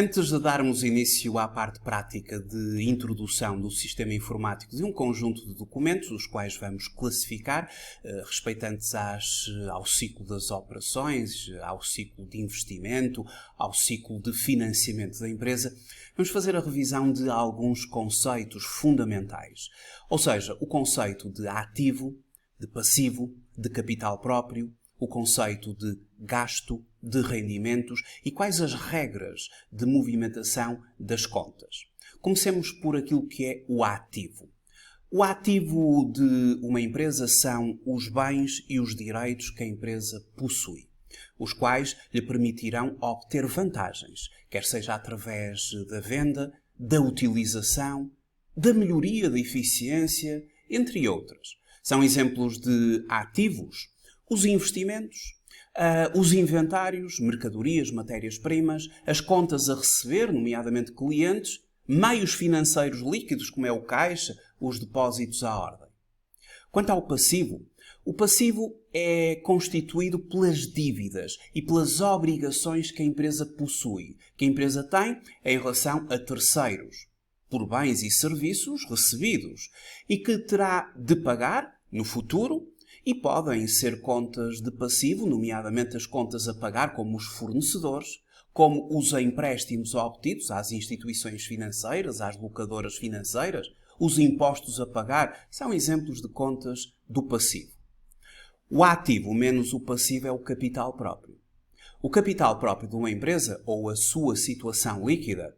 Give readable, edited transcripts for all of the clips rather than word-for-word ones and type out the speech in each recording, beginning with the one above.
Antes de darmos início à parte prática de introdução do sistema informático de um conjunto de documentos, os quais vamos classificar, respeitantes ao ciclo das operações, ao ciclo de investimento, ao ciclo de financiamento da empresa, vamos fazer a revisão de alguns conceitos fundamentais. Ou seja, o conceito de ativo, de passivo, de capital próprio, o conceito de gasto, de rendimentos e quais as regras de movimentação das contas. Comecemos por aquilo que é o ativo. O ativo de uma empresa são os bens e os direitos que a empresa possui, os quais lhe permitirão obter vantagens, quer seja através da venda, da utilização, da melhoria da eficiência, entre outras. São exemplos de ativos os investimentos, os inventários, mercadorias, matérias-primas, as contas a receber, nomeadamente clientes, meios financeiros líquidos, como é o caixa, os depósitos à ordem. Quanto ao passivo, o passivo é constituído pelas dívidas e pelas obrigações que a empresa possui, que a empresa tem em relação a terceiros, por bens e serviços recebidos, e que terá de pagar no futuro. E podem ser contas de passivo, nomeadamente as contas a pagar, como os fornecedores, como os empréstimos obtidos às instituições financeiras, às locadoras financeiras, os impostos a pagar, são exemplos de contas do passivo. O ativo menos o passivo é o capital próprio. O capital próprio de uma empresa, ou a sua situação líquida,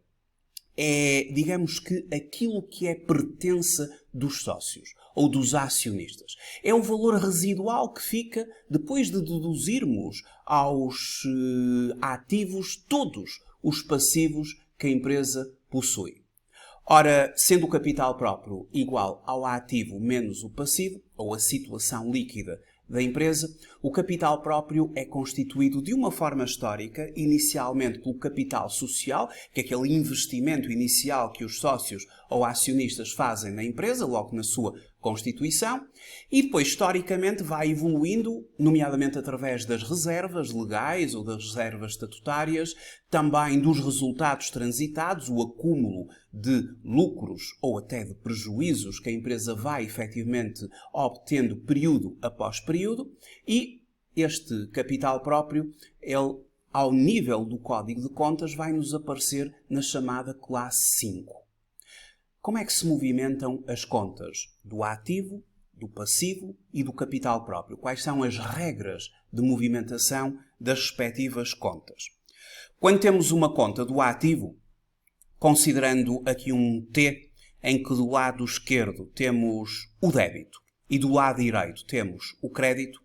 é, digamos que, aquilo que é pertença dos sócios ou dos acionistas. É o valor residual que fica depois de deduzirmos aos ativos todos os passivos que a empresa possui. Ora, sendo o capital próprio igual ao ativo menos o passivo, ou a situação líquida da empresa, o capital próprio é constituído de uma forma histórica, inicialmente pelo capital social, que é aquele investimento inicial que os sócios ou acionistas fazem na empresa, logo na sua constituição, e depois, historicamente, vai evoluindo, nomeadamente através das reservas legais ou das reservas estatutárias, também dos resultados transitados, o acúmulo de lucros ou até de prejuízos que a empresa vai efetivamente obtendo período após período, e este capital próprio, ele, ao nível do Código de Contas, vai nos aparecer na chamada classe 5. Como é que se movimentam as contas do ativo, do passivo e do capital próprio? Quais são as regras de movimentação das respectivas contas? Quando temos uma conta do ativo, considerando aqui um T, em que do lado esquerdo temos o débito e do lado direito temos o crédito,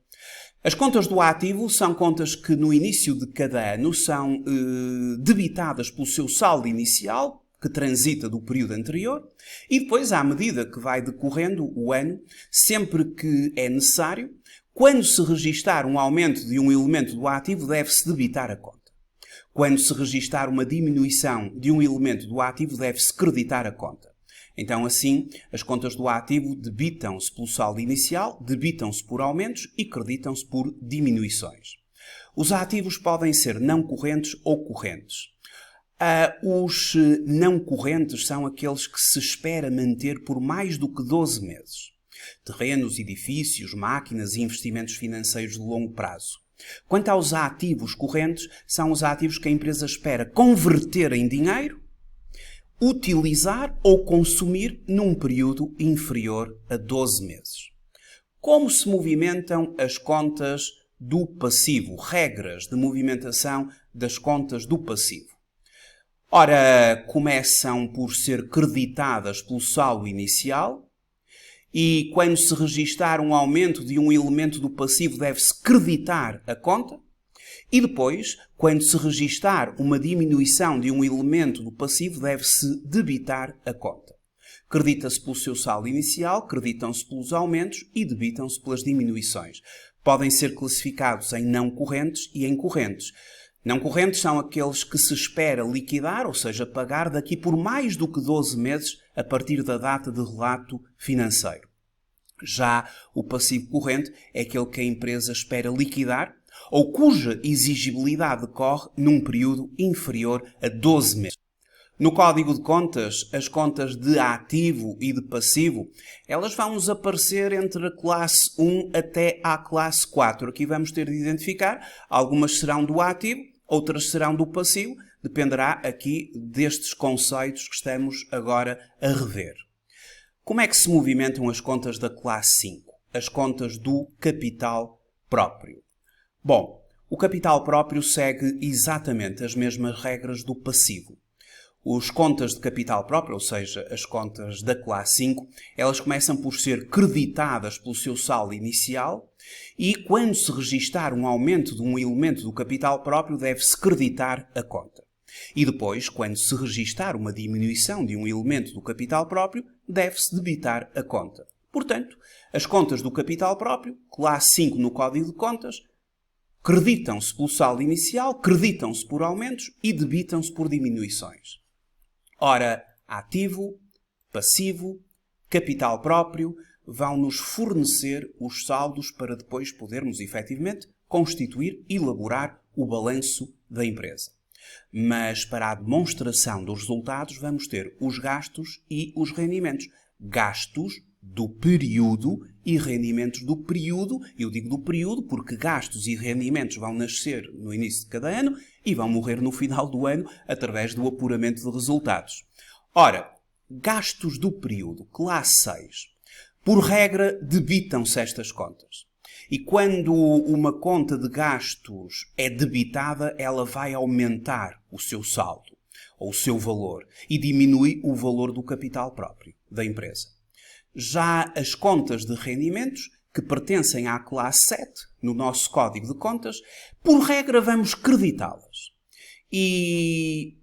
as contas do ativo são contas que no início de cada ano são debitadas pelo seu saldo inicial, que transita do período anterior, e depois, à medida que vai decorrendo o ano, sempre que é necessário, quando se registar um aumento de um elemento do ativo, deve-se debitar a conta. Quando se registar uma diminuição de um elemento do ativo, deve-se creditar a conta. Então, assim, as contas do ativo debitam-se pelo saldo inicial, debitam-se por aumentos e creditam-se por diminuições. Os ativos podem ser não correntes ou correntes. Os não correntes são aqueles que se espera manter por mais do que 12 meses. Terrenos, edifícios, máquinas e investimentos financeiros de longo prazo. Quanto aos ativos correntes, são os ativos que a empresa espera converter em dinheiro, utilizar ou consumir num período inferior a 12 meses. Como se movimentam as contas do passivo? Regras de movimentação das contas do passivo. Ora, começam por ser creditadas pelo saldo inicial e, quando se registar um aumento de um elemento do passivo, deve-se creditar a conta. E depois, quando se registar uma diminuição de um elemento do passivo, deve-se debitar a conta. Credita-se pelo seu saldo inicial, creditam-se pelos aumentos e debitam-se pelas diminuições. Podem ser classificados em não correntes e em correntes. Não correntes são aqueles que se espera liquidar, ou seja, pagar daqui por mais do que 12 meses a partir da data de relato financeiro. Já o passivo corrente é aquele que a empresa espera liquidar, ou cuja exigibilidade decorre num período inferior a 12 meses. No Código de Contas, as contas de ativo e de passivo, elas vão-nos aparecer entre a classe 1 até à classe 4. Aqui vamos ter de identificar, algumas serão do ativo, outras serão do passivo, dependerá aqui destes conceitos que estamos agora a rever. Como é que se movimentam as contas da classe 5? As contas do capital próprio. Bom, o capital próprio segue exatamente as mesmas regras do passivo. As contas de capital próprio, ou seja, as contas da classe 5, elas começam por ser creditadas pelo seu saldo inicial e, quando se registar um aumento de um elemento do capital próprio, deve-se creditar a conta. E depois, quando se registar uma diminuição de um elemento do capital próprio, deve-se debitar a conta. Portanto, as contas do capital próprio, classe 5 no Código de Contas, creditam-se pelo saldo inicial, creditam-se por aumentos e debitam-se por diminuições. Ora, ativo, passivo, capital próprio vão-nos fornecer os saldos para depois podermos, efetivamente, constituir e elaborar o balanço da empresa. Mas para a demonstração dos resultados vamos ter os gastos e os rendimentos. Gastos do período e rendimentos do período. Eu digo do período porque gastos e rendimentos vão nascer no início de cada ano e vão morrer no final do ano através do apuramento de resultados. Ora, gastos do período, classe 6. Por regra, debitam-se estas contas. E quando uma conta de gastos é debitada, ela vai aumentar o seu saldo, ou o seu valor, e diminui o valor do capital próprio da empresa. Já as contas de rendimentos, que pertencem à classe 7, no nosso Código de Contas, por regra vamos creditá-las. E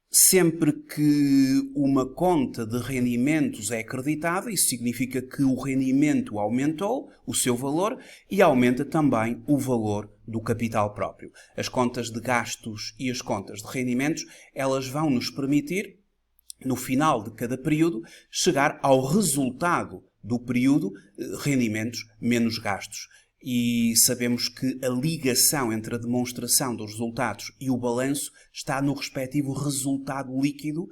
sempre que uma conta de rendimentos é creditada, isso significa que o rendimento aumentou, o seu valor, e aumenta também o valor do capital próprio. As contas de gastos e as contas de rendimentos, elas vão nos permitir, no final de cada período, chegar ao resultado do período, rendimentos menos gastos. E sabemos que a ligação entre a demonstração dos resultados e o balanço está no respectivo resultado líquido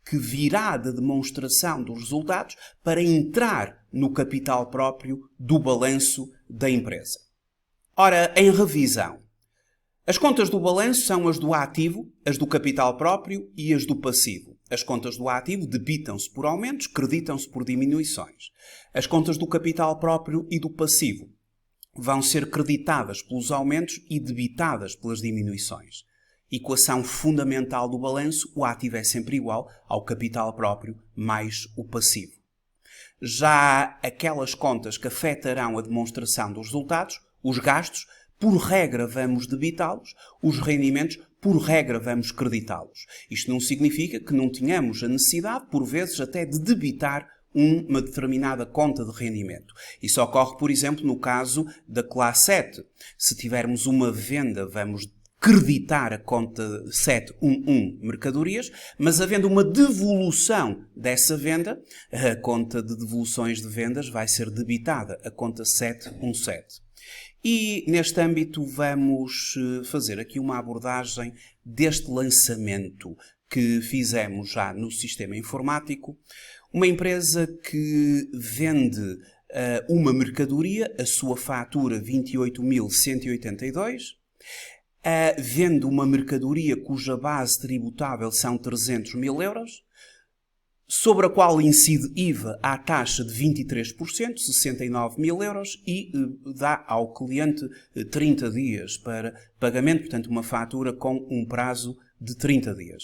que virá da demonstração dos resultados para entrar no capital próprio do balanço da empresa. Ora, em revisão, as contas do balanço são as do ativo, as do capital próprio e as do passivo. As contas do ativo debitam-se por aumentos, creditam-se por diminuições. As contas do capital próprio e do passivo vão ser creditadas pelos aumentos e debitadas pelas diminuições. Equação fundamental do balanço, o ativo é sempre igual ao capital próprio mais o passivo. Já aquelas contas que afetarão a demonstração dos resultados, os gastos, por regra vamos debitá-los, os rendimentos, por regra vamos creditá-los. Isto não significa que não tenhamos a necessidade, por vezes, até de debitar uma determinada conta de rendimento. Isso ocorre, por exemplo, no caso da classe 7. Se tivermos uma venda, vamos creditar a conta 711 mercadorias, mas havendo uma devolução dessa venda, a conta de devoluções de vendas vai ser debitada, a conta 717. E neste âmbito vamos fazer aqui uma abordagem deste lançamento que fizemos já no sistema informático. Uma empresa que vende uma mercadoria, a sua fatura 28.182, vende uma mercadoria cuja base tributável são 300.000 euros, sobre a qual incide IVA à taxa de 23%, 69.000 euros, e dá ao cliente 30 dias para pagamento, portanto uma fatura com um prazo de 30 dias.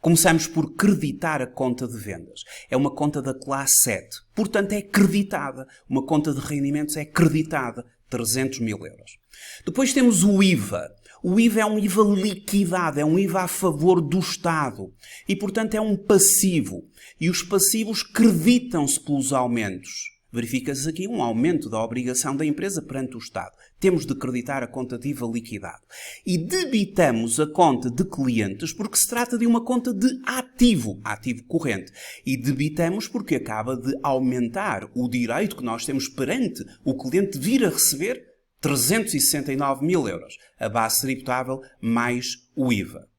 Começamos por creditar a conta de vendas. É uma conta da classe 7. Portanto, é creditada. Uma conta de rendimentos é creditada. 300.000 euros. Depois temos o IVA. O IVA é um IVA liquidado. É um IVA a favor do Estado. E, portanto, é um passivo. E os passivos creditam-se pelos aumentos. Verifica-se aqui um aumento da obrigação da empresa perante o Estado. Temos de creditar a conta de IVA liquidado. E debitamos a conta de clientes porque se trata de uma conta de ativo corrente. E debitamos porque acaba de aumentar o direito que nós temos perante o cliente de vir a receber 369 mil euros, a base tributável mais o IVA.